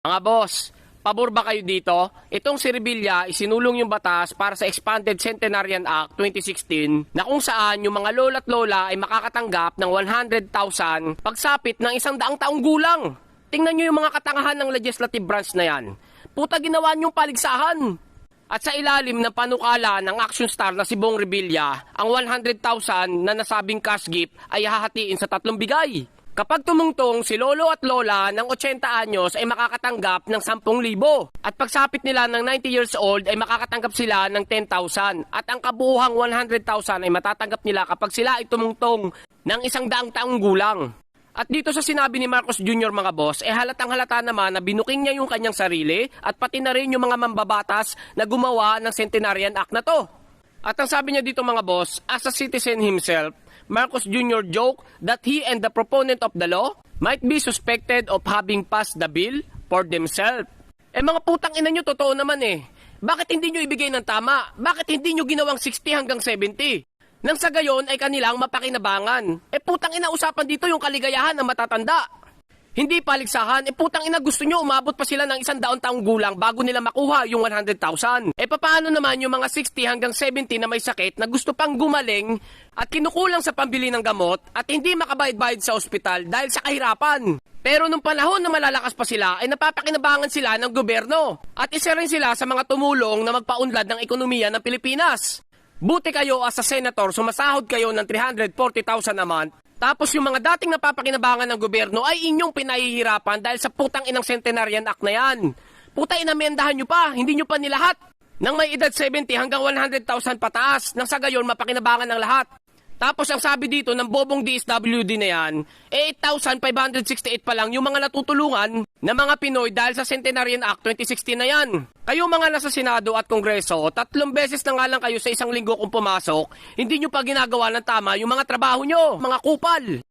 Mga boss, pabor ba kayo dito? Itong si Revilla, isinulong yung batas para sa Expanded Centenarian Act 2016 na kung saan yung mga lola't lola ay makakatanggap ng 100,000 pagsapit ng 100 taong gulang. Tingnan nyo yung mga katangahan ng legislative branch na yan. Puta, ginawa nyong paligsahan. At sa ilalim ng panukala ng action star na si Bong Revilla, ang 100,000 na nasabing cash gift ay hahatiin sa 3 bigay. Kapag tumungtong si lolo at lola ng 80 anyos ay makakatanggap ng 10,000 at pagsapit nila ng 90 years old ay makakatanggap sila ng 10,000 at ang kabuuhang 100,000 ay matatanggap nila kapag sila ay tumungtong ng 100 taong gulang. At dito sa sinabi ni Marcos Jr. mga boss, halatang halata naman na binuking niya yung kanyang sarili at pati na rin yung mga mambabatas na gumawa ng Centenarian Act na to. At ang sabi niya dito mga boss, as a citizen himself, Marcos Jr. joked that he and the proponent of the law might be suspected of having passed the bill for themselves. Mga putang ina nyo, totoo naman Bakit hindi nyo ibigay ng tama? Bakit hindi nyo ginawang 60 hanggang 70? Nang sa gayon ay kanilang mapakinabangan. Putang ina, usapan dito yung kaligayahan ng matatanda. Hindi paligsahan, putang ina, gusto nyo umabot pa sila ng 100 taong gulang bago nila makuha yung 100,000. Paano naman yung mga 60 hanggang 70 na may sakit na gusto pang gumaling at kinukulang sa pambili ng gamot at hindi makabayad-bayad sa ospital dahil sa kahirapan? Pero nung panahon na malalakas pa sila ay napapakinabangan sila ng gobyerno at isa rin sila sa mga tumulong na magpaunlad ng ekonomiya ng Pilipinas. Buti kayo as a senator, sumasahod kayo ng 340,000 a month. Tapos yung mga dating napapakinabangan ng gobyerno ay inyong pinahihirapan dahil sa putang inang Centenarian Act na yan. Puta, inamendahan nyo pa, hindi nyo pa nilahat. Nang may edad 70 hanggang 100,000 pataas, nang sa gayon mapakinabangan ng lahat. Tapos ang sabi dito ng bobong DSWD na yan, 8,568 pa lang yung mga natutulungan na mga Pinoy dahil sa Centenarian Act 2016 na yan. Kayo mga nasa Senado at Kongreso, 3 beses na nga lang kayo sa isang linggo kung pumasok, hindi nyo pa ginagawa ng tama yung mga trabaho nyo, mga kupal.